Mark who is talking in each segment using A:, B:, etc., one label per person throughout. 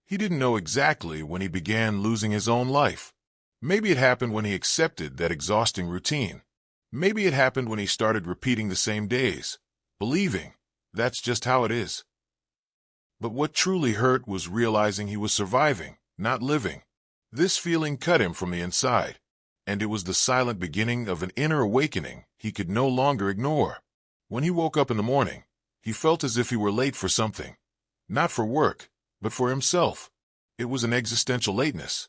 A: He didn't know exactly when he began losing his own life. Maybe it happened when he accepted that exhausting routine. Maybe it happened when he started repeating the same days, believing that's just how it is. But what truly hurt was realizing he was surviving, not living. This feeling cut him from the inside, and it was the silent beginning of an inner awakening he could no longer ignore. When he woke up in the morning, he felt as if he were late for something. Not for work, but for himself. It was an existential lateness,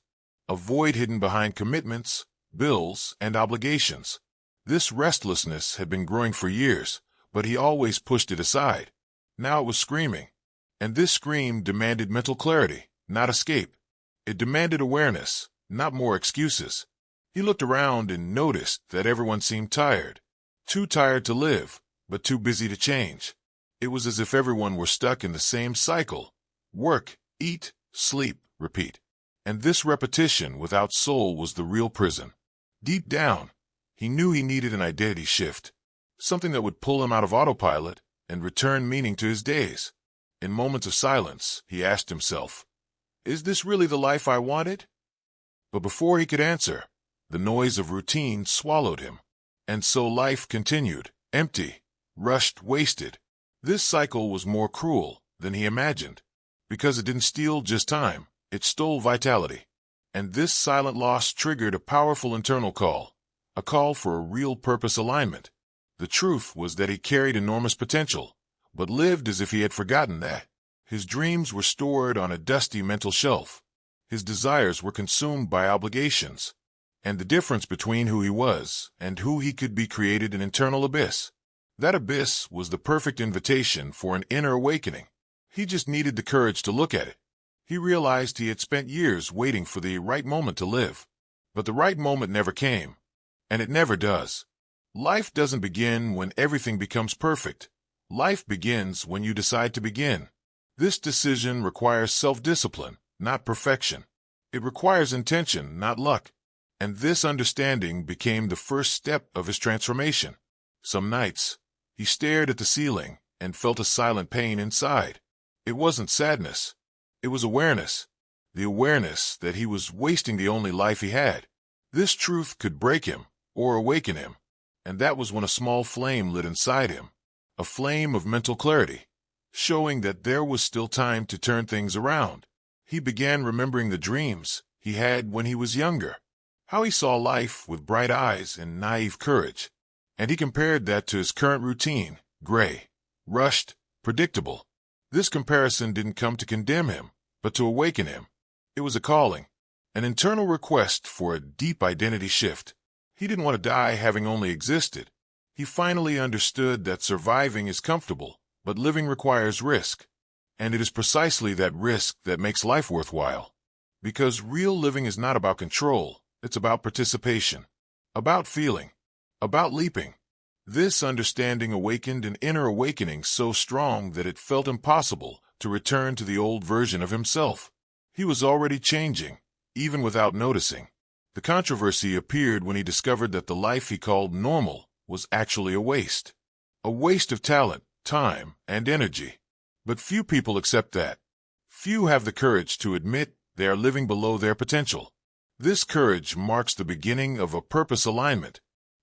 A: a void hidden behind commitments, bills, and obligations. This restlessness had been growing for years, but he always pushed it aside. Now it was screaming, and this scream demanded mental clarity, not escape. It demanded awareness, not more excuses. He looked around and noticed that everyone seemed tired. Too tired to live, but too busy to change. It was as if everyone were stuck in the same cycle. Work, eat, sleep, repeat. And this repetition without soul was the real prison. Deep down, he knew he needed an identity shift, something that would pull him out of autopilot and return meaning to his days. In moments of silence, he asked himself, "Is this really the life I wanted?" But before he could answer, the noise of routine swallowed him. And so life continued, empty, rushed, wasted. This cycle was more cruel than he imagined, because it didn't steal just time, it stole vitality. And this silent loss triggered a powerful internal call, a call for a real purpose alignment. The truth was that he carried enormous potential, but lived as if he had forgotten that. His dreams were stored on a dusty mental shelf. His desires were consumed by obligations. And the difference between who he was and who he could be created an internal abyss. That abyss was the perfect invitation for an inner awakening. He just needed the courage to look at it. He realized he had spent years waiting for the right moment to live. But the right moment never came. And it never does. Life doesn't begin when everything becomes perfect. Life begins when you decide to begin. This decision requires self-discipline, not perfection. It requires intention, not luck. And this understanding became the first step of his transformation. Some nights, he stared at the ceiling and felt a silent pain inside. It wasn't sadness. It was awareness. The awareness that he was wasting the only life he had. This truth could break him or awaken him. And that was when a small flame lit inside him. A flame of mental clarity, showing that there was still time to turn things around. He began remembering the dreams he had when he was younger. How he saw life with bright eyes and naive courage. And he compared that to his current routine, gray, rushed, predictable. This comparison didn't come to condemn him, but to awaken him. It was a calling, an internal request for a deep identity shift. He didn't want to die having only existed. He finally understood that surviving is comfortable, but living requires risk. And it is precisely that risk that makes life worthwhile. Because real living is not about control. It's about participation, about feeling, about leaping. This understanding awakened an inner awakening so strong that it felt impossible to return to the old version of himself. He was already changing, even without noticing. The controversy appeared when he discovered that the life he called normal was actually a waste. A waste of talent, time, and energy. But few people accept that. Few have the courage to admit they are living below their potential. This courage marks the beginning of a purpose alignment,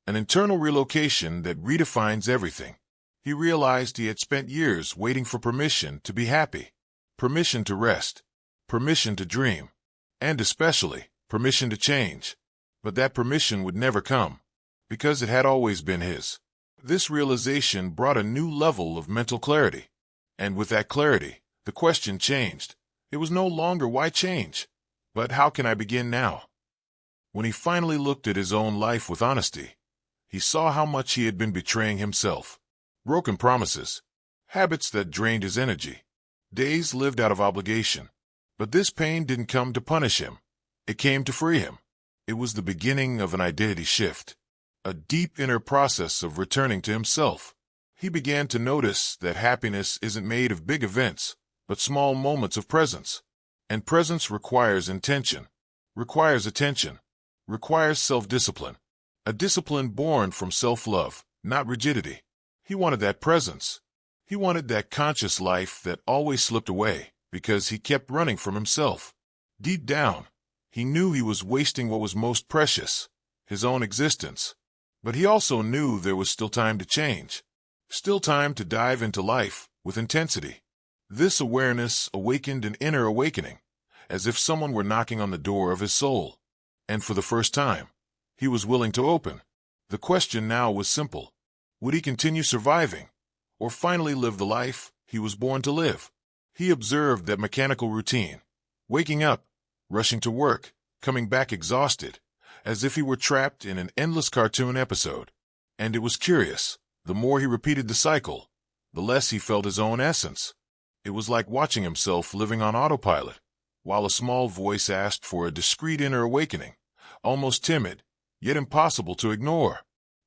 A: an internal relocation that redefines everything. He realized he had spent years waiting for permission to be happy, permission to rest, permission to dream, and especially permission to change. But that permission would never come, because it had always been his. This realization brought a new level of mental clarity. And with that clarity, the question changed. It was no longer why change, but how can I begin now? When he finally looked at his own life with honesty, he saw how much he had been betraying himself. Broken promises, habits that drained his energy, days lived out of obligation. But this pain didn't come to punish him. It came to free him. It was the beginning of an identity shift, a deep inner process of returning to himself. He began to notice that happiness isn't made of big events, but small moments of presence. And presence requires intention, requires attention, requires self-discipline. A discipline born from self-love, not rigidity. He wanted that presence. He wanted that conscious life that always slipped away, because he kept running from himself. Deep down, he knew he was wasting what was most precious, his own existence. But he also knew there was still time to change, still time to dive into life with intensity. This awareness awakened an inner awakening, as if someone were knocking on the door of his soul. And for the first time, he was willing to open. The question now was simple. Would he continue surviving, or finally live the life he was born to live? He observed that mechanical routine, waking up, rushing to work, coming back exhausted, as if he were trapped in an endless cartoon episode. And it was curious, the more he repeated the cycle, the less he felt his own essence. It was like watching himself living on autopilot, while a small voice asked for a discreet inner awakening, almost timid, yet impossible to ignore.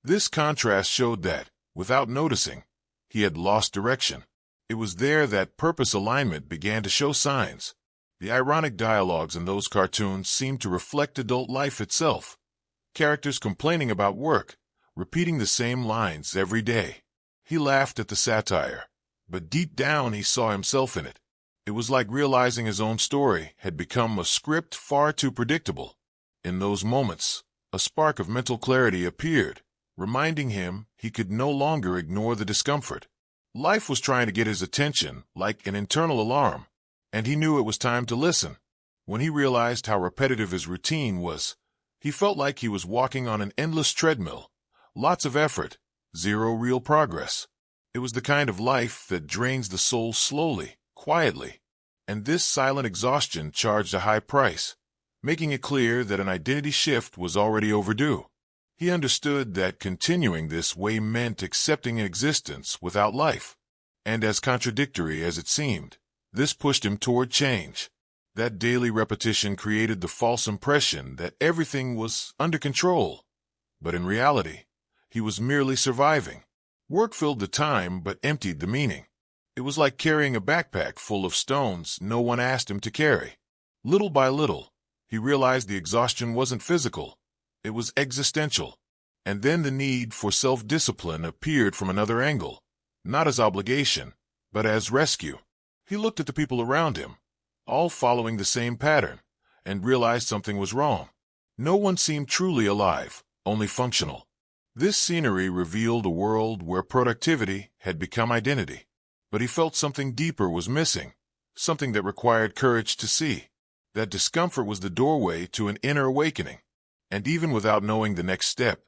A: This contrast showed that, without noticing, he had lost direction. It was there that purpose alignment began to show signs. The ironic dialogues in those cartoons seemed to reflect adult life itself. Characters complaining about work, repeating the same lines every day. He laughed at the satire, but deep down he saw himself in it. It was like realizing his own story had become a script far too predictable. In those moments, a spark of mental clarity appeared, reminding him he could no longer ignore the discomfort. Life was trying to get his attention like an internal alarm, and he knew it was time to listen. When he realized how repetitive his routine was, he felt like he was walking on an endless treadmill. Lots of effort, zero real progress. It was the kind of life that drains the soul slowly, quietly. And this silent exhaustion charged a high price, making it clear that an identity shift was already overdue. He understood that continuing this way meant accepting an existence without life. And as contradictory as it seemed, this pushed him toward change. That daily repetition created the false impression that everything was under control. But in reality, he was merely surviving. Work filled the time but emptied the meaning. It was like carrying a backpack full of stones no one asked him to carry. Little by little, he realized the exhaustion wasn't physical. It was existential. And then the need for self-discipline appeared from another angle, not as obligation, but as rescue. He looked at the people around him, all following the same pattern, and realized something was wrong. No one seemed truly alive, only functional. This scenery revealed a world where productivity had become identity. But he felt something deeper was missing, something that required courage to see. That discomfort was the doorway to an inner awakening. And even without knowing the next step,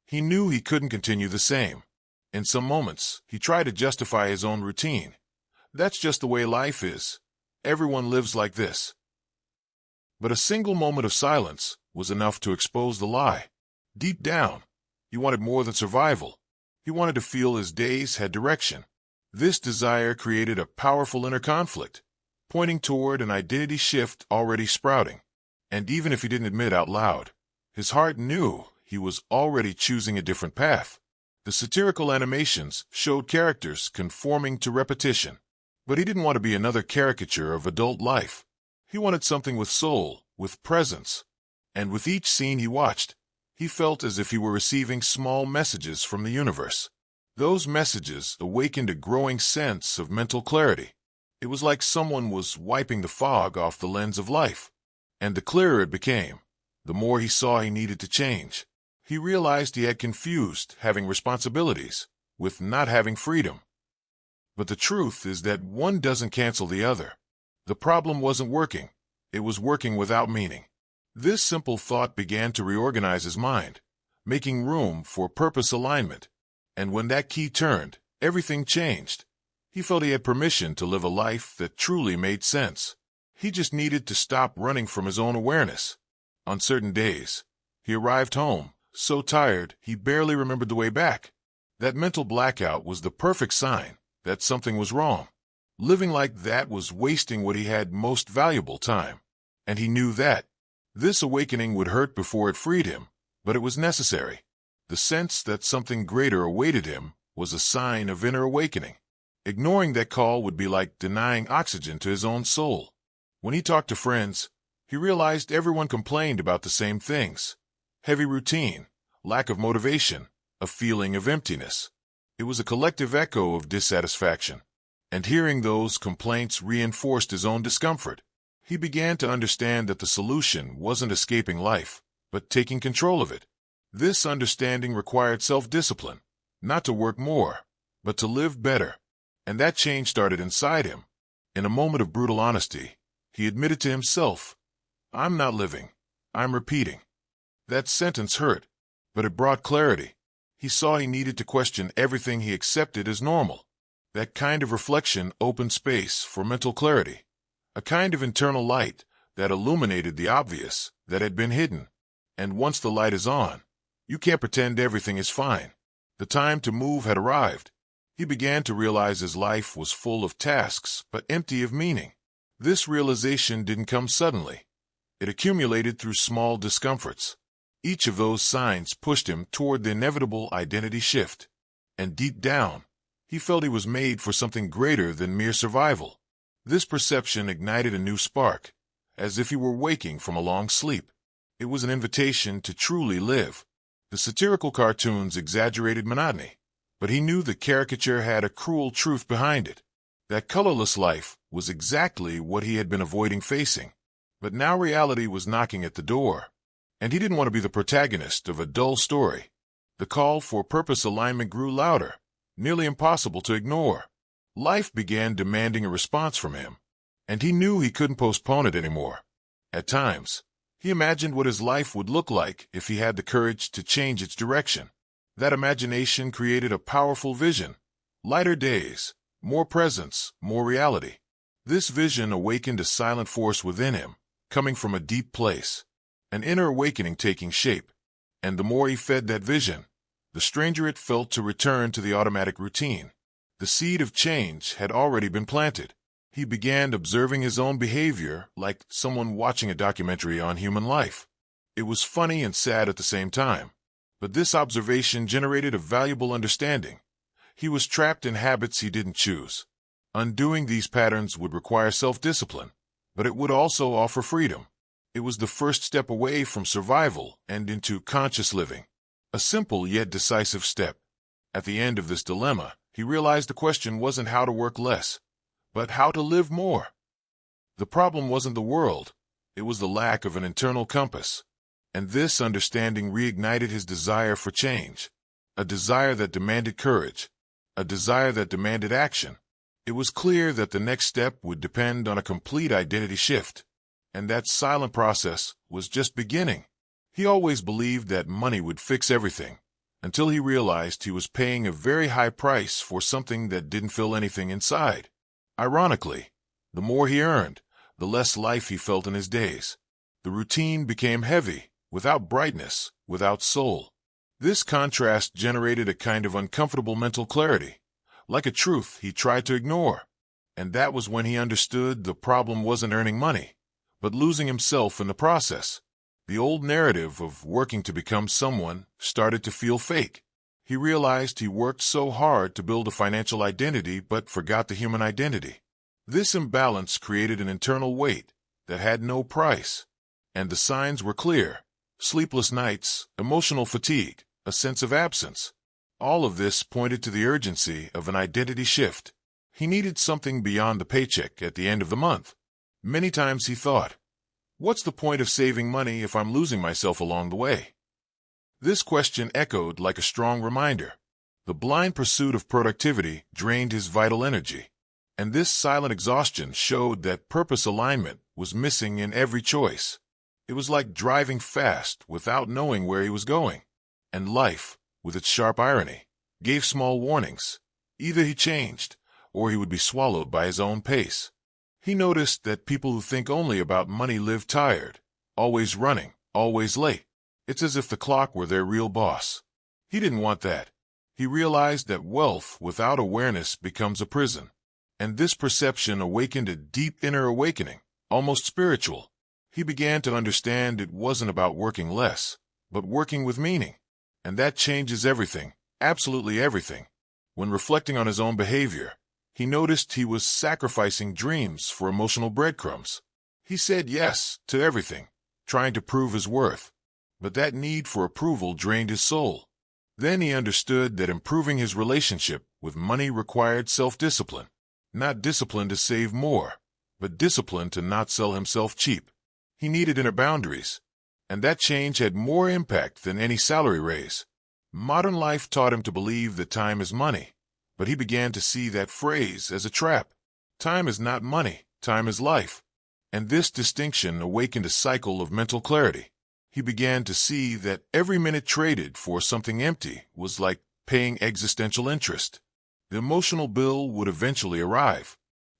A: he knew he couldn't continue the same. In some moments, he tried to justify his own routine. That's just the way life is. Everyone lives like this. But a single moment of silence was enough to expose the lie. Deep down, he wanted more than survival. He wanted to feel his days had direction. This desire created a powerful inner conflict, pointing toward an identity shift already sprouting. And even if he didn't admit out loud, his heart knew he was already choosing a different path. The satirical animations showed characters conforming to repetition. But he didn't want to be another caricature of adult life. He wanted something with soul, with presence. And with each scene he watched, he felt as if he were receiving small messages from the universe. Those messages awakened a growing sense of mental clarity. It was like someone was wiping the fog off the lens of life. And the clearer it became, the more he saw he needed to change. He realized he had confused having responsibilities with not having freedom. But the truth is that one doesn't cancel the other. The problem wasn't working. It was working without meaning. This simple thought began to reorganize his mind, making room for purpose alignment. And when that key turned, everything changed. He felt he had permission to live a life that truly made sense. He just needed to stop running from his own awareness. On certain days, he arrived home, so tired he barely remembered the way back. That mental blackout was the perfect sign that something was wrong. Living like that was wasting what he had most valuable, time. And he knew that. This awakening would hurt before it freed him, but it was necessary. The sense that something greater awaited him was a sign of inner awakening. Ignoring that call would be like denying oxygen to his own soul. When he talked to friends, he realized everyone complained about the same things. Heavy routine, lack of motivation, a feeling of emptiness. It was a collective echo of dissatisfaction. And hearing those complaints reinforced his own discomfort. He began to understand that the solution wasn't escaping life, but taking control of it. This understanding required self-discipline, not to work more, but to live better. And that change started inside him. In a moment of brutal honesty, he admitted to himself, "I'm not living, I'm repeating." That sentence hurt, but it brought clarity. He saw he needed to question everything he accepted as normal. That kind of reflection opened space for mental clarity, a kind of internal light that illuminated the obvious that had been hidden. And once the light is on, you can't pretend everything is fine. The time to move had arrived. He began to realize his life was full of tasks but empty of meaning. This realization didn't come suddenly. It accumulated through small discomforts. Each of those signs pushed him toward the inevitable identity shift. And deep down, he felt he was made for something greater than mere survival. This perception ignited a new spark, as if he were waking from a long sleep. It was an invitation to truly live. The satirical cartoons exaggerated monotony, but he knew the caricature had a cruel truth behind it. That colorless life was exactly what he had been avoiding facing. But now reality was knocking at the door, and he didn't want to be the protagonist of a dull story. The call for purpose alignment grew louder, nearly impossible to ignore. Life began demanding a response from him, and he knew he couldn't postpone it anymore. At times, he imagined what his life would look like if he had the courage to change its direction. That imagination created a powerful vision. Lighter days, more presence, more reality. This vision awakened a silent force within him, coming from a deep place, an inner awakening taking shape. And the more he fed that vision, the stranger it felt to return to the automatic routine. The seed of change had already been planted. He began observing his own behavior like someone watching a documentary on human life. It was funny and sad at the same time, but this observation generated a valuable understanding. He was trapped in habits he didn't choose. Undoing these patterns would require self-discipline, but it would also offer freedom. It was the first step away from survival and into conscious living. A simple yet decisive step. At the end of this dilemma, he realized the question wasn't how to work less, but how to live more. The problem wasn't the world, it was the lack of an internal compass. And this understanding reignited his desire for change, a desire that demanded courage, a desire that demanded action. It was clear that the next step would depend on a complete identity shift, and that silent process was just beginning. He always believed that money would fix everything, until he realized he was paying a very high price for something that didn't fill anything inside. Ironically, the more he earned, the less life he felt in his days. The routine became heavy, without brightness, without soul. This contrast generated a kind of uncomfortable mental clarity, like a truth he tried to ignore. And that was when he understood the problem wasn't earning money, but losing himself in the process. The old narrative of working to become someone started to feel fake. He realized he worked so hard to build a financial identity but forgot the human identity. This imbalance created an internal weight that had no price. And the signs were clear. Sleepless nights, emotional fatigue, a sense of absence. All of this pointed to the urgency of an identity shift. He needed something beyond the paycheck at the end of the month. Many times he thought, what's the point of saving money if I'm losing myself along the way? This question echoed like a strong reminder. The blind pursuit of productivity drained his vital energy, and this silent exhaustion showed that purpose alignment was missing in every choice. It was like driving fast without knowing where he was going. And life, with its sharp irony, gave small warnings. Either he changed, or he would be swallowed by his own pace. He noticed that people who think only about money live tired, always running, always late. It's as if the clock were their real boss. He didn't want that. He realized that wealth without awareness becomes a prison. And this perception awakened a deep inner awakening, almost spiritual. He began to understand it wasn't about working less, but working with meaning. And that changes everything, absolutely everything. When reflecting on his own behavior, he noticed he was sacrificing dreams for emotional breadcrumbs. He said yes to everything, trying to prove his worth. But that need for approval drained his soul. Then he understood that improving his relationship with money required self-discipline. Not discipline to save more, but discipline to not sell himself cheap. He needed inner boundaries, and that change had more impact than any salary raise. Modern life taught him to believe that time is money, but he began to see that phrase as a trap. Time is not money, time is life. And this distinction awakened a cycle of mental clarity. He began to see that every minute traded for something empty was like paying existential interest. The emotional bill would eventually arrive,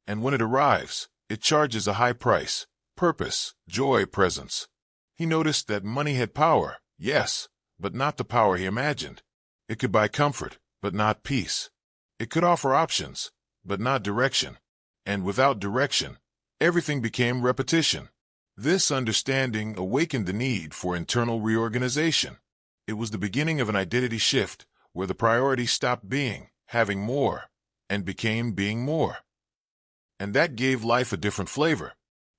A: and when it arrives, it charges a high price: purpose, joy, presence. He noticed that money had power, yes, but not the power he imagined. It could buy comfort, but not peace. It could offer options, but not direction. And without direction, everything became repetition. This understanding awakened the need for internal reorganization. It was the beginning of an identity shift where the priority stopped being having more and became being more. And that gave life a different flavor.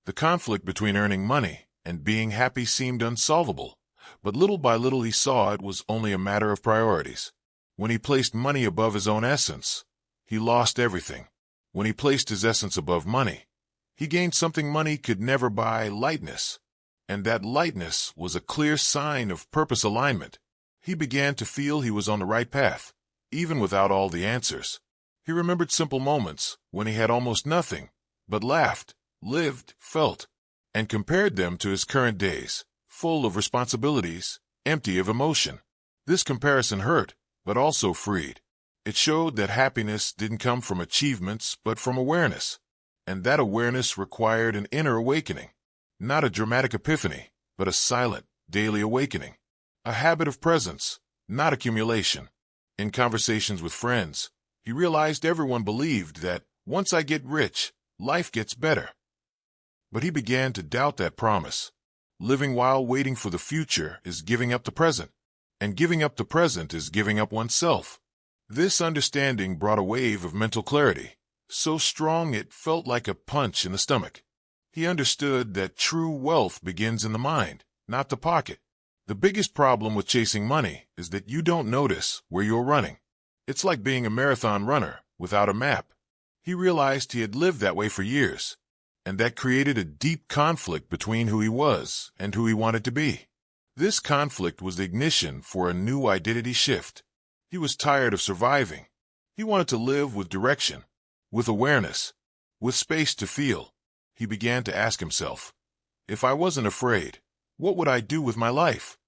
A: The conflict between earning money and being happy seemed unsolvable, but little by little he saw it was only a matter of priorities. When he placed money above his own essence, he lost everything. When he placed his essence above money, he gained something money could never buy: lightness. And that lightness was a clear sign of purpose alignment. He began to feel he was on the right path, even without all the answers. He remembered simple moments when he had almost nothing, but laughed, lived, felt, and compared them to his current days, full of responsibilities, empty of emotion. This comparison hurt, but also freed. It showed that happiness didn't come from achievements, but from awareness. And that awareness required an inner awakening. Not a dramatic epiphany, but a silent, daily awakening. A habit of presence, not accumulation. In conversations with friends, he realized everyone believed that once I get rich, life gets better. But he began to doubt that promise. Living while waiting for the future is giving up the present, and giving up the present is giving up oneself. This understanding brought a wave of mental clarity, so strong it felt like a punch in the stomach. He understood that true wealth begins in the mind, not the pocket. The biggest problem with chasing money is that you don't notice where you're running. It's like being a marathon runner without a map. He realized he had lived that way for years, and that created a deep conflict between who he was and who he wanted to be. This conflict was the ignition for a new identity shift. He was tired of surviving. He wanted to live with direction, with awareness, with space to feel. He began to ask himself, if I wasn't afraid, what would I do with my life?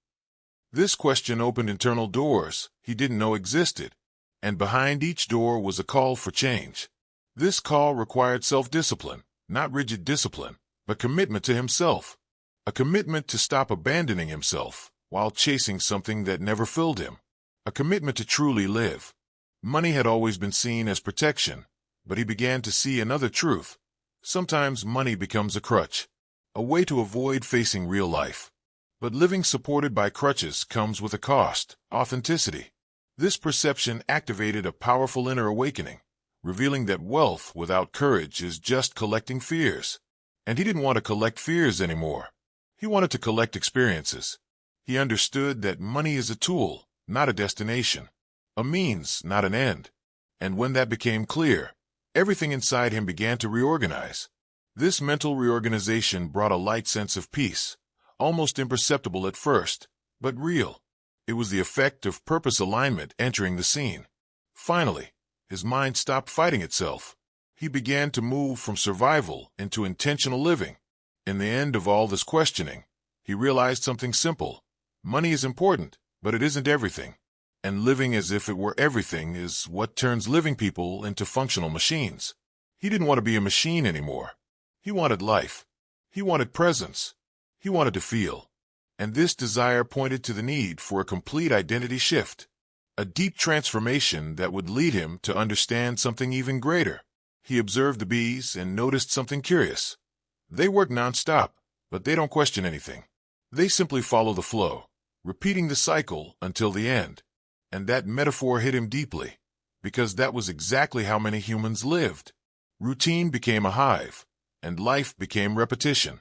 A: This question opened internal doors he didn't know existed, and behind each door was a call for change. This call required self-discipline, not rigid discipline, but commitment to himself. A commitment to stop abandoning himself while chasing something that never filled him. A commitment to truly live. Money had always been seen as protection, but he began to see another truth. Sometimes money becomes a crutch, a way to avoid facing real life. But living supported by crutches comes with a cost: authenticity. This perception activated a powerful inner awakening, revealing that wealth without courage is just collecting fears. And he didn't want to collect fears anymore. He wanted to collect experiences. He understood that money is a tool, not a destination, a means, not an end. And when that became clear, everything inside him began to reorganize. This mental reorganization brought a light sense of peace, almost imperceptible at first, but real. It was the effect of purpose alignment entering the scene. Finally, his mind stopped fighting itself. He began to move from survival into intentional living. In the end of all this questioning, he realized something simple. Money is important, but it isn't everything. And living as if it were everything is what turns living people into functional machines. He didn't want to be a machine anymore. He wanted life. He wanted presence. He wanted to feel. And this desire pointed to the need for a complete identity shift, a deep transformation that would lead him to understand something even greater. He observed the bees and noticed something curious. They work nonstop, but they don't question anything. They simply follow the flow, repeating the cycle until the end. And that metaphor hit him deeply, because that was exactly how many humans lived. Routine became a hive, and life became repetition.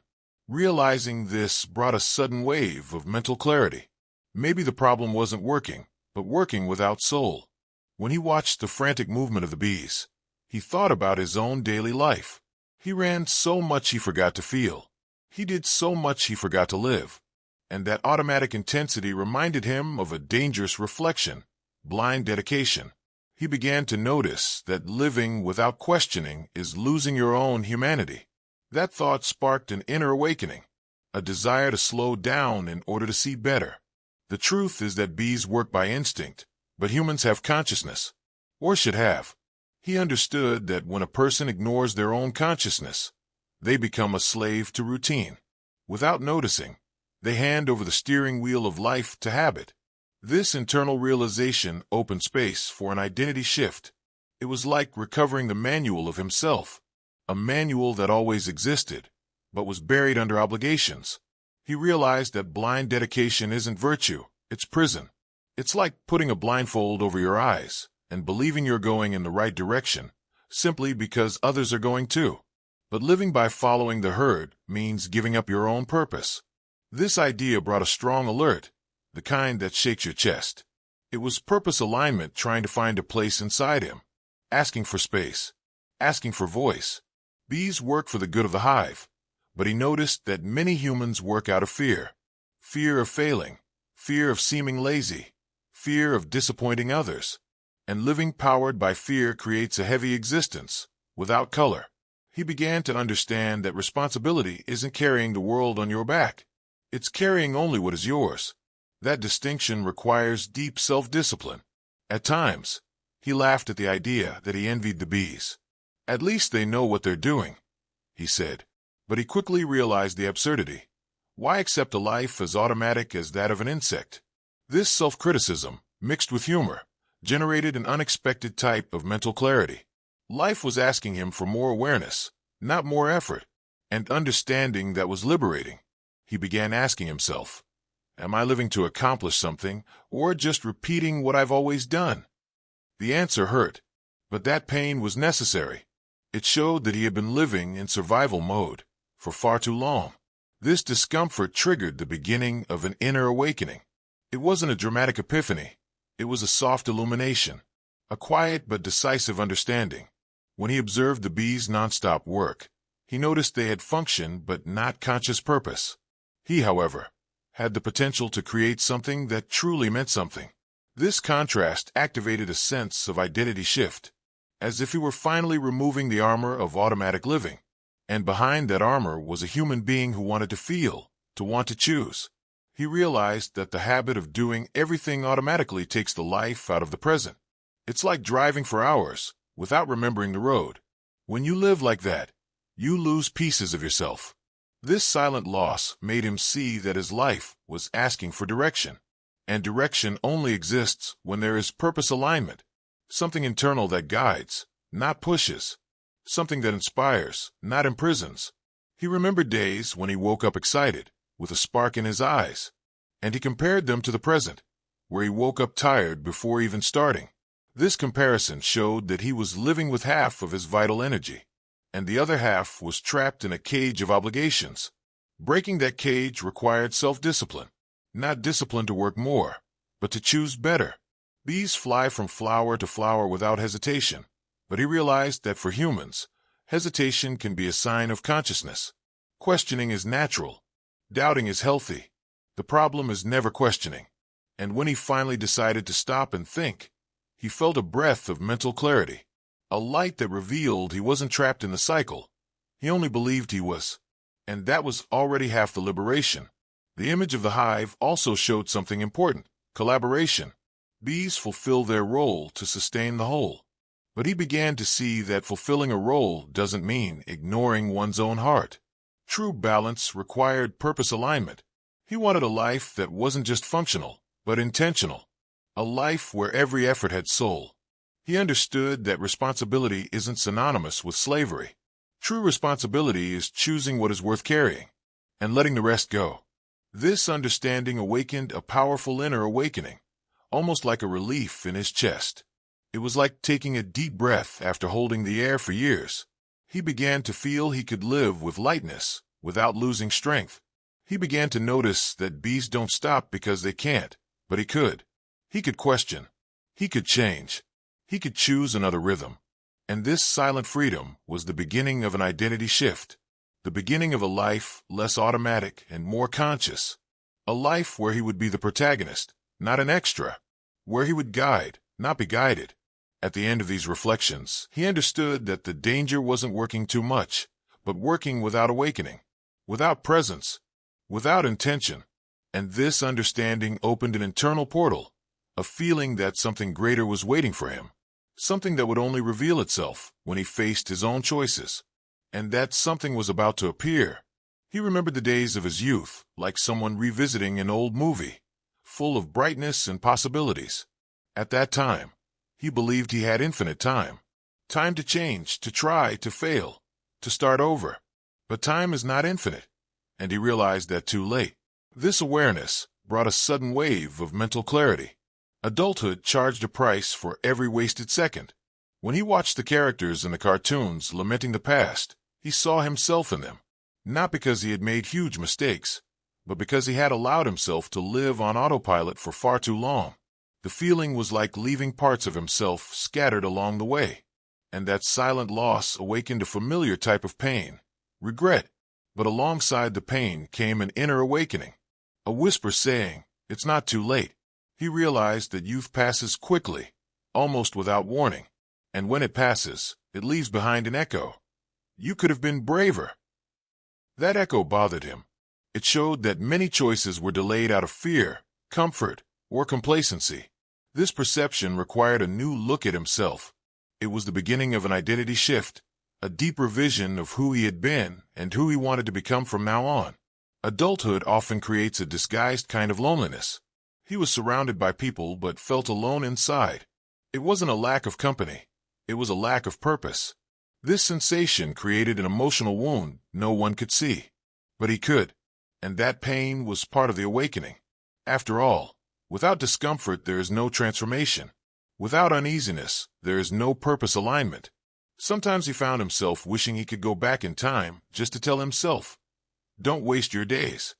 A: Realizing this brought a sudden wave of mental clarity. Maybe the problem wasn't working, but working without soul. When he watched the frantic movement of the bees, He thought about his own daily life. He ran so much he forgot to feel. He did so much he forgot to live. And that automatic intensity reminded him of a dangerous reflection, blind dedication. He began to notice that living without questioning is losing your own humanity. That thought sparked an inner awakening, a desire to slow down in order to see better. The truth is that bees work by instinct, but humans have consciousness, or should have. He understood that when a person ignores their own consciousness, they become a slave to routine. Without noticing, they hand over the steering wheel of life to habit. This internal realization opened space for an identity shift. It was like recovering the manual of himself, a manual that always existed, but was buried under obligations. He realized that blind dedication isn't virtue, it's prison. It's like putting a blindfold over your eyes and believing you're going in the right direction, simply because others are going too. But living by following the herd means giving up your own purpose. This idea brought a strong alert, the kind that shakes your chest. It was purpose alignment trying to find a place inside him, asking for space, asking for voice. Bees work for the good of the hive, but he noticed that many humans work out of fear. Fear of failing, fear of seeming lazy, fear of disappointing others. And living powered by fear creates a heavy existence, without color. He began to understand that responsibility isn't carrying the world on your back. It's carrying only what is yours. That distinction requires deep self-discipline. At times, he laughed at the idea that he envied the bees. At least they know what they're doing, he said. But he quickly realized the absurdity. Why accept a life as automatic as that of an insect? This self-criticism, mixed with humor, generated an unexpected type of mental clarity. Life was asking him for more awareness, not more effort, and understanding that was liberating. He began asking himself, am I living to accomplish something, or just repeating what I've always done? The answer hurt, but that pain was necessary. It showed that he had been living in survival mode for far too long. This discomfort triggered the beginning of an inner awakening. It wasn't a dramatic epiphany. It was a soft illumination, a quiet but decisive understanding. When he observed the bees' nonstop work, he noticed they had function but not conscious purpose. He, however, had the potential to create something that truly meant something. This contrast activated a sense of identity shift, as if he were finally removing the armor of automatic living. And behind that armor was a human being who wanted to feel, to want to choose. He realized that the habit of doing everything automatically takes the life out of the present. It's like driving for hours without remembering the road. When you live like that, you lose pieces of yourself. This silent loss made him see that his life was asking for direction. And direction only exists when there is purpose alignment, something internal that guides, not pushes, something that inspires, not imprisons. He remembered days when he woke up excited, with a spark in his eyes, and he compared them to the present, where he woke up tired before even starting. This comparison showed that he was living with half of his vital energy, and the other half was trapped in a cage of obligations. Breaking that cage required self-discipline, not discipline to work more, but to choose better. Bees fly from flower to flower without hesitation, but he realized that for humans, hesitation can be a sign of consciousness. Questioning is natural. Doubting is healthy. The problem is never questioning. And when he finally decided to stop and think, he felt a breath of mental clarity, a light that revealed he wasn't trapped in the cycle. He only believed he was. And that was already half the liberation. The image of the hive also showed something important: collaboration. Bees fulfill their role to sustain the whole. But he began to see that fulfilling a role doesn't mean ignoring one's own heart. True balance required purpose alignment. He wanted a life that wasn't just functional, but intentional. A life where every effort had soul. He understood that responsibility isn't synonymous with slavery. True responsibility is choosing what is worth carrying, and letting the rest go. This understanding awakened a powerful inner awakening, almost like a relief in his chest. It was like taking a deep breath after holding the air for years. He began to feel he could live with lightness, without losing strength. He began to notice that bees don't stop because they can't, but he could. He could question. He could change. He could choose another rhythm. And this silent freedom was the beginning of an identity shift, the beginning of a life less automatic and more conscious, a life where he would be the protagonist, not an extra, where he would guide, not be guided. At the end of these reflections, he understood that the danger wasn't working too much, but working without awakening, without presence, without intention. And this understanding opened an internal portal, a feeling that something greater was waiting for him, something that would only reveal itself when he faced his own choices. And that something was about to appear. He remembered the days of his youth, like someone revisiting an old movie, full of brightness and possibilities. At that time, he believed he had infinite time. Time to change, to try, to fail, to start over. But time is not infinite, and he realized that too late. This awareness brought a sudden wave of mental clarity. Adulthood charged a price for every wasted second. When he watched the characters in the cartoons lamenting the past, he saw himself in them, not because he had made huge mistakes, but because he had allowed himself to live on autopilot for far too long. The feeling was like leaving parts of himself scattered along the way, and that silent loss awakened a familiar type of pain, regret. But alongside the pain came an inner awakening, a whisper saying, "It's not too late." He realized that youth passes quickly, almost without warning, and when it passes, it leaves behind an echo. You could have been braver. That echo bothered him. It showed that many choices were delayed out of fear, comfort, or complacency. This perception required a new look at himself. It was the beginning of an identity shift, a deeper vision of who he had been and who he wanted to become from now on. Adulthood often creates a disguised kind of loneliness. He was surrounded by people but felt alone inside. It wasn't a lack of company. It was a lack of purpose. This sensation created an emotional wound no one could see. But he could. And that pain was part of the awakening. After all, without discomfort there is no transformation. Without uneasiness, there is no purpose alignment. Sometimes he found himself wishing he could go back in time just to tell himself, "Don't waste your days."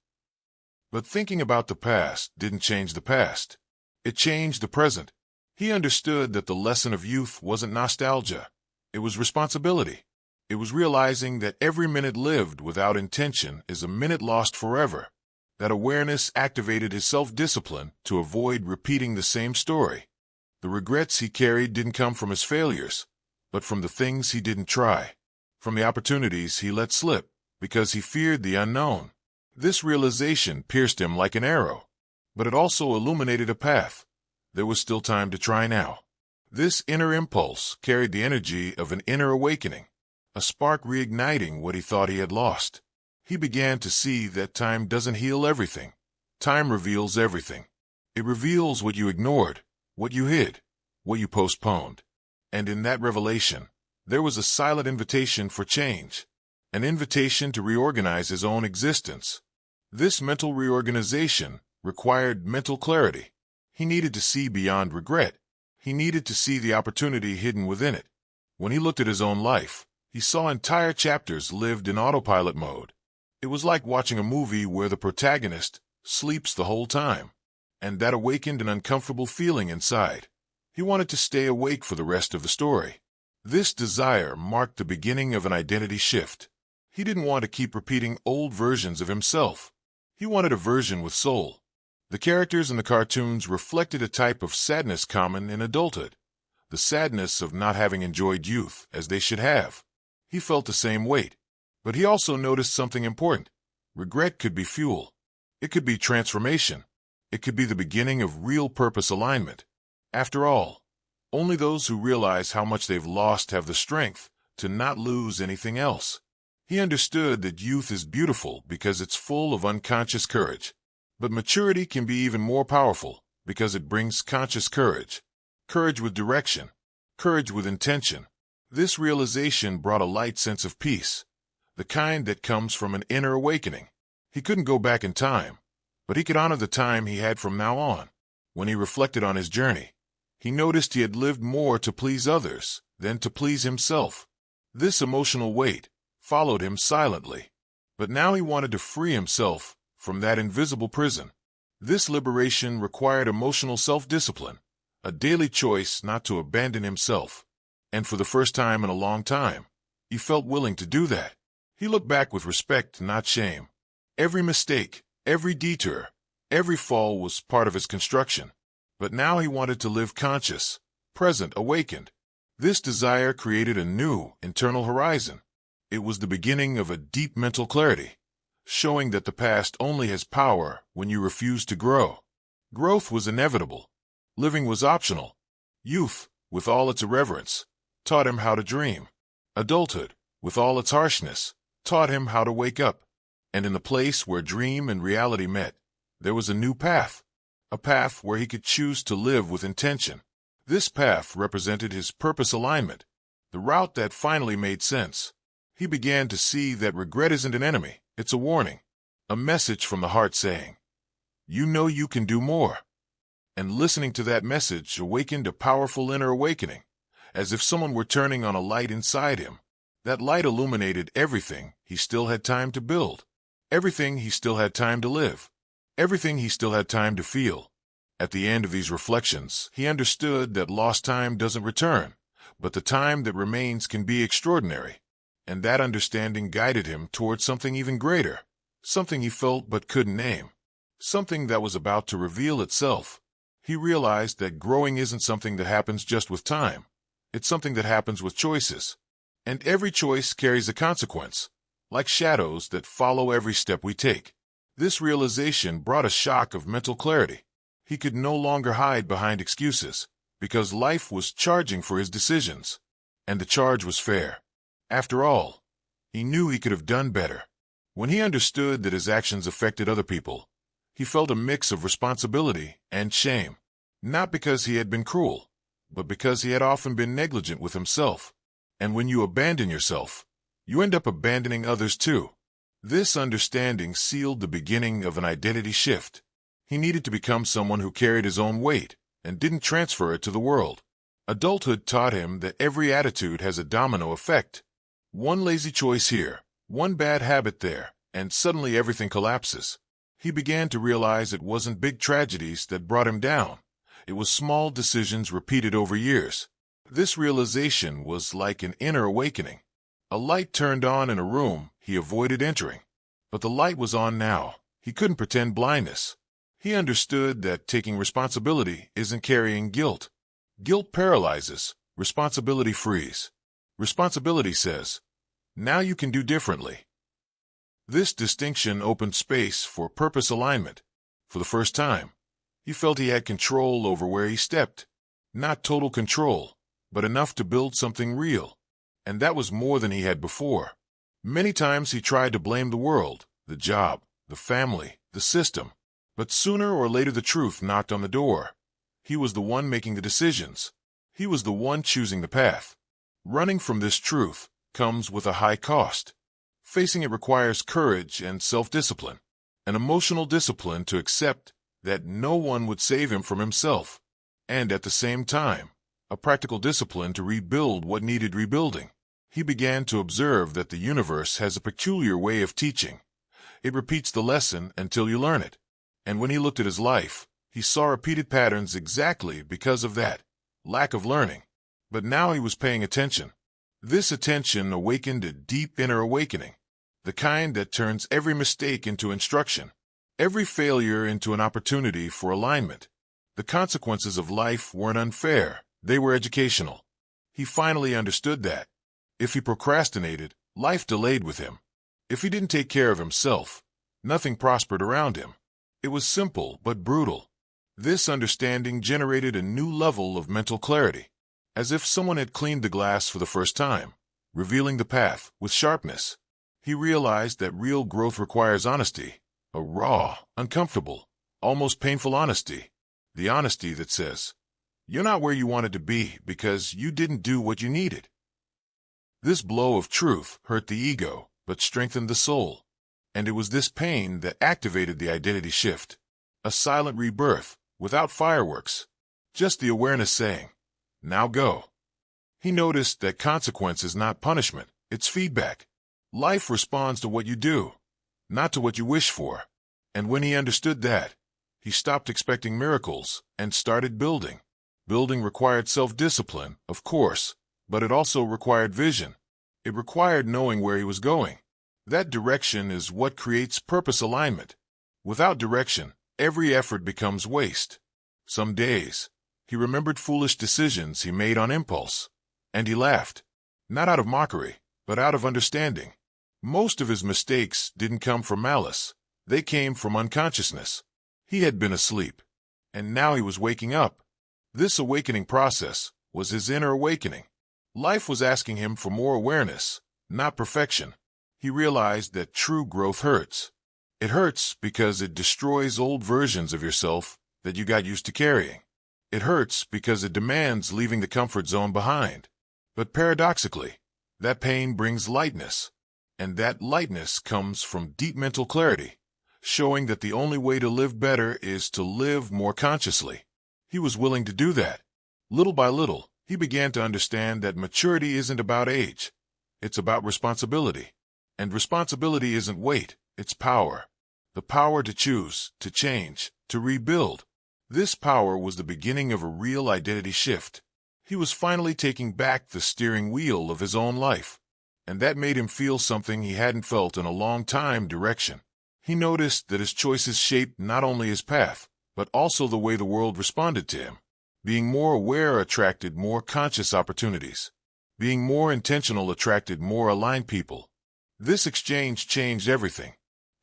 A: But thinking about the past didn't change the past. It changed the present. He understood that the lesson of youth wasn't nostalgia. It was responsibility. It was realizing that every minute lived without intention is a minute lost forever. That awareness activated his self-discipline to avoid repeating the same story. The regrets he carried didn't come from his failures, but from the things he didn't try, from the opportunities he let slip, because he feared the unknown. This realization pierced him like an arrow, but it also illuminated a path. There was still time to try now. This inner impulse carried the energy of an inner awakening, a spark reigniting what he thought he had lost. He began to see that time doesn't heal everything. Time reveals everything. It reveals what you ignored, what you hid, what you postponed. And in that revelation, there was a silent invitation for change, an invitation to reorganize his own existence. This mental reorganization required mental clarity. He needed to see beyond regret. He needed to see the opportunity hidden within it. When he looked at his own life, he saw entire chapters lived in autopilot mode. It was like watching a movie where the protagonist sleeps the whole time, and that awakened an uncomfortable feeling inside. He wanted to stay awake for the rest of the story. This desire marked the beginning of an identity shift. He didn't want to keep repeating old versions of himself. He wanted a version with soul. The characters in the cartoons reflected a type of sadness common in adulthood, the sadness of not having enjoyed youth as they should have. He felt the same weight, but he also noticed something important. Regret could be fuel. It could be transformation. It could be the beginning of real purpose alignment. After all, only those who realize how much they've lost have the strength to not lose anything else. He understood that youth is beautiful because it's full of unconscious courage. But maturity can be even more powerful because it brings conscious courage. Courage with direction. Courage with intention. This realization brought a light sense of peace, the kind that comes from an inner awakening. He couldn't go back in time, but he could honor the time he had from now on. When he reflected on his journey, he noticed he had lived more to please others than to please himself. This emotional weight followed him silently, but now he wanted to free himself from that invisible prison. This liberation required emotional self-discipline, a daily choice not to abandon himself. And for the first time in a long time, he felt willing to do that. He looked back with respect, not shame. Every mistake, every detour, every fall was part of his construction. But now he wanted to live conscious, present, awakened. This desire created a new, internal horizon. It was the beginning of a deep mental clarity, showing that the past only has power when you refuse to grow. Growth was inevitable. Living was optional. Youth, with all its irreverence, taught him how to dream. Adulthood, with all its harshness, taught him how to wake up. And in the place where dream and reality met, there was a new path. A path where he could choose to live with intention. This path represented his purpose alignment, the route that finally made sense. He began to see that regret isn't an enemy, it's a warning. A message from the heart saying, "You know you can do more." And listening to that message awakened a powerful inner awakening, as if someone were turning on a light inside him. That light illuminated everything he still had time to build, everything he still had time to live, everything he still had time to feel. At the end of these reflections, he understood that lost time doesn't return, but the time that remains can be extraordinary. And that understanding guided him towards something even greater, something he felt but couldn't name, something that was about to reveal itself. He realized that growing isn't something that happens just with time. It's something that happens with choices. And every choice carries a consequence, like shadows that follow every step we take. This realization brought a shock of mental clarity. He could no longer hide behind excuses, because life was charging for his decisions. And the charge was fair. After all, he knew he could have done better. When he understood that his actions affected other people, he felt a mix of responsibility and shame, not because he had been cruel, but because he had often been negligent with himself. And when you abandon yourself, you end up abandoning others too. This understanding sealed the beginning of an identity shift. He needed to become someone who carried his own weight and didn't transfer it to the world. Adulthood taught him that every attitude has a domino effect. One lazy choice here, one bad habit there, and suddenly everything collapses. He began to realize it wasn't big tragedies that brought him down. It was small decisions repeated over years. This realization was like an inner awakening. A light turned on in a room he avoided entering. But the light was on now. He couldn't pretend blindness. He understood that taking responsibility isn't carrying guilt. Guilt paralyzes. Responsibility frees. Responsibility says, "Now you can do differently." This distinction opened space for purpose alignment. For the first time, he felt he had control over where he stepped. Not total control, but enough to build something real. And that was more than he had before. Many times he tried to blame the world, the job, the family, the system. But sooner or later the truth knocked on the door. He was the one making the decisions. He was the one choosing the path. Running from this truth comes with a high cost. Facing it requires courage and self-discipline, an emotional discipline to accept that no one would save him from himself, and at the same time, a practical discipline to rebuild what needed rebuilding. He began to observe that the universe has a peculiar way of teaching. It repeats the lesson until you learn it. And when he looked at his life, he saw repeated patterns exactly because of that lack of learning. But now he was paying attention. This attention awakened a deep inner awakening, the kind that turns every mistake into instruction, every failure into an opportunity for alignment. The consequences of life weren't unfair, they were educational. He finally understood that. If he procrastinated, life delayed with him. If he didn't take care of himself, nothing prospered around him. It was simple but brutal. This understanding generated a new level of mental clarity, as if someone had cleaned the glass for the first time, revealing the path with sharpness. He realized that real growth requires honesty, a raw, uncomfortable, almost painful honesty. The honesty that says, "You're not where you wanted to be because you didn't do what you needed." This blow of truth hurt the ego, but strengthened the soul. And it was this pain that activated the identity shift. A silent rebirth, without fireworks. Just the awareness saying, "Now go." He noticed that consequence is not punishment, it's feedback. Life responds to what you do, not to what you wish for. And when he understood that, he stopped expecting miracles and started building. Building required self-discipline, of course, but it also required vision. It required knowing where he was going. That direction is what creates purpose alignment. Without direction, every effort becomes waste. Some days, he remembered foolish decisions he made on impulse, and he laughed, not out of mockery, but out of understanding. Most of his mistakes didn't come from malice. They came from unconsciousness. He had been asleep, and now he was waking up. This awakening process was his inner awakening. Life was asking him for more awareness, not perfection. He realized that true growth hurts. It hurts because it destroys old versions of yourself that you got used to carrying. It hurts because it demands leaving the comfort zone behind. But paradoxically, that pain brings lightness. And that lightness comes from deep mental clarity, showing that the only way to live better is to live more consciously. He was willing to do that. Little by little, he began to understand that maturity isn't about age. It's about responsibility. And responsibility isn't weight, it's power. The power to choose, to change, to rebuild. This power was the beginning of a real identity shift. He was finally taking back the steering wheel of his own life. And that made him feel something he hadn't felt in a long time: direction. He noticed that his choices shaped not only his path, but also the way the world responded to him. Being more aware attracted more conscious opportunities. Being more intentional attracted more aligned people. This exchange changed everything.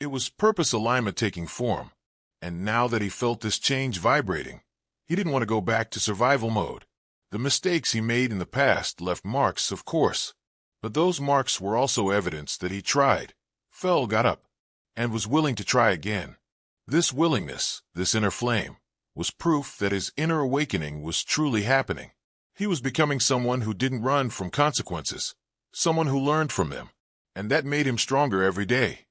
A: It was purpose alignment taking form. And now that he felt this change vibrating, he didn't want to go back to survival mode. The mistakes he made in the past left marks, of course. But those marks were also evidence that he tried, fell, got up, and was willing to try again. This willingness, this inner flame, was proof that his inner awakening was truly happening. He was becoming someone who didn't run from consequences, someone who learned from them, and that made him stronger every day.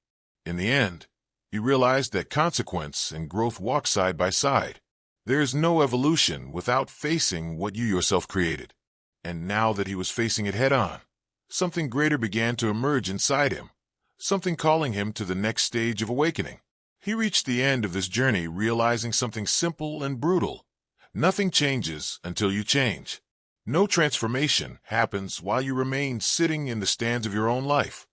A: In the end, he realized that consequence and growth walk side by side. There is no evolution without facing what you yourself created. And now that he was facing it head-on, something greater began to emerge inside him, something calling him to the next stage of awakening. He reached the end of this journey realizing something simple and brutal. Nothing changes until you change. No transformation happens while you remain sitting in the stands of your own life.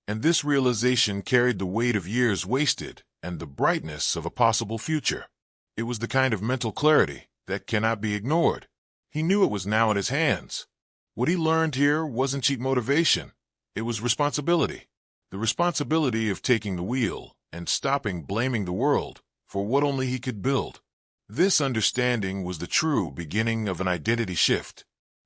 A: And this realization carried the weight of years wasted and the brightness of a possible future. It was the kind of mental clarity that cannot be ignored. He knew it was now in his hands. What he learned here wasn't cheap motivation. It was responsibility. The responsibility of taking the wheel and stopping blaming the world for what only he could build. This understanding was the true beginning of an identity shift,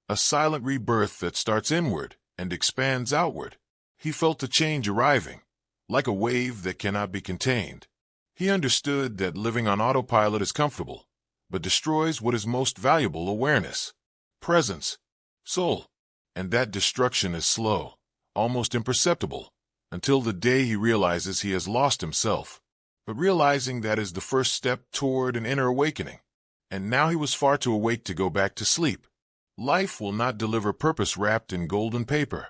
A: a silent rebirth that starts inward and expands outward. He felt the change arriving, like a wave that cannot be contained. He understood that living on autopilot is comfortable, but destroys what is most valuable: awareness, presence, soul. And that destruction is slow, almost imperceptible, until the day he realizes he has lost himself. But realizing that is the first step toward an inner awakening. And now he was far too awake to go back to sleep. Life will not deliver purpose wrapped in golden paper.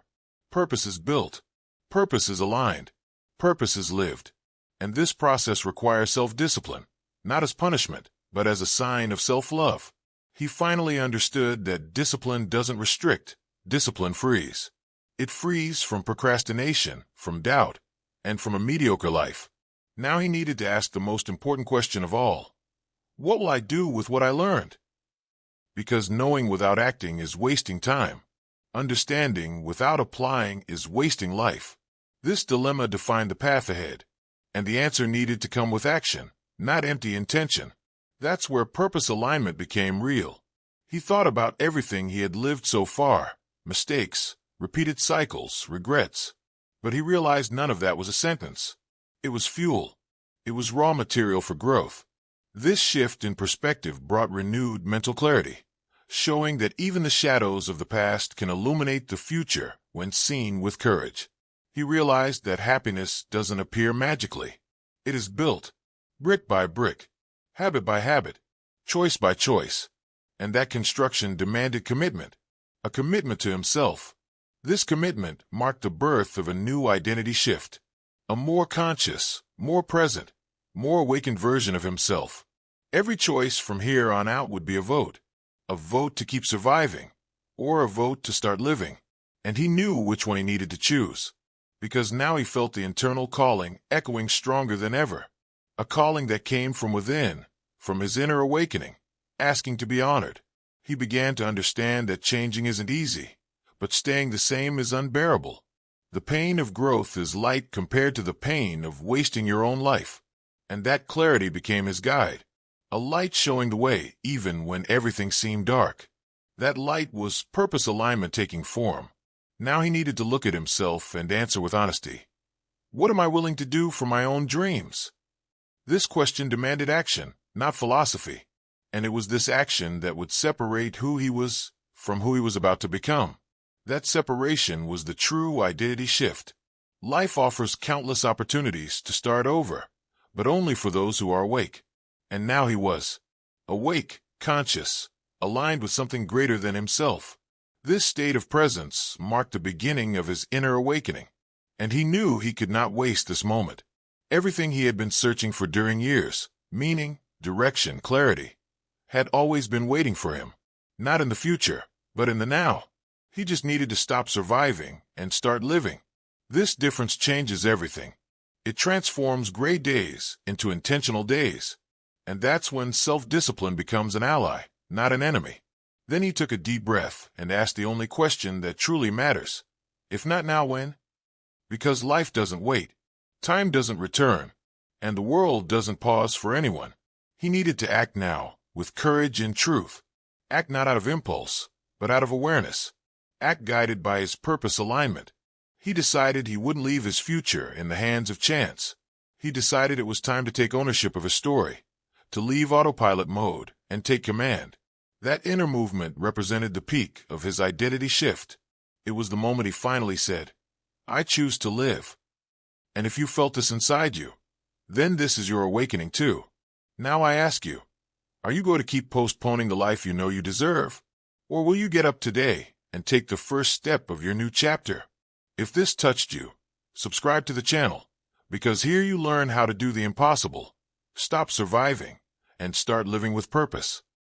A: Purpose is built. Purpose is aligned. Purpose is lived. And this process requires self-discipline, not as punishment, but as a sign of self-love. He finally understood that discipline doesn't restrict, discipline frees. It frees from procrastination, from doubt, and from a mediocre life. Now he needed to ask the most important question of all. What will I do with what I learned? Because knowing without acting is wasting time. Understanding without applying is wasting life. This dilemma defined the path ahead, and the answer needed to come with action, not empty intention. That's where purpose alignment became real. He thought about everything he had lived so far, mistakes, repeated cycles, regrets. But he realized none of that was a sentence. It was fuel. It was raw material for growth. This shift in perspective brought renewed mental clarity, showing that even the shadows of the past can illuminate the future when seen with courage. He realized that happiness doesn't appear magically. It is built, brick by brick, habit by habit, choice by choice. And that construction demanded commitment, a commitment to himself. This commitment marked the birth of a new identity shift, a more conscious, more present, more awakened version of himself. Every choice from here on out would be a vote to keep surviving, or a vote to start living. And he knew which one he needed to choose, because now he felt the internal calling echoing stronger than ever. A calling that came from within, from his inner awakening, asking to be honored. He began to understand that changing isn't easy, but staying the same is unbearable. The pain of growth is light compared to the pain of wasting your own life. And that clarity became his guide, a light showing the way even when everything seemed dark. That light was purpose alignment taking form. Now he needed to look at himself and answer with honesty. What am I willing to do for my own dreams? This question demanded action, not philosophy. And it was this action that would separate who he was from who he was about to become. That separation was the true identity shift. Life offers countless opportunities to start over, but only for those who are awake. And now he was awake, conscious, aligned with something greater than himself. This state of presence marked the beginning of his inner awakening, and he knew he could not waste this moment. Everything he had been searching for during years, meaning, direction, clarity, had always been waiting for him. Not in the future, but in the now. He just needed to stop surviving and start living. This difference changes everything. It transforms gray days into intentional days. And that's when self-discipline becomes an ally, not an enemy. Then he took a deep breath and asked the only question that truly matters. If not now, when? Because life doesn't wait. Time doesn't return. And the world doesn't pause for anyone. He needed to act now, with courage and truth. Act not out of impulse, but out of awareness. Act guided by his purpose alignment. He decided he wouldn't leave his future in the hands of chance. He decided it was time to take ownership of his story, to leave autopilot mode and take command. That inner movement represented the peak of his identity shift. It was the moment he finally said, I choose to live. And if you felt this inside you, then this is your awakening too. Now I ask you, are you going to keep postponing the life you know you deserve? Or will you get up today and take the first step of your new chapter? If this touched you, subscribe to the channel, because here you learn how to do the impossible, stop surviving, and start living with purpose.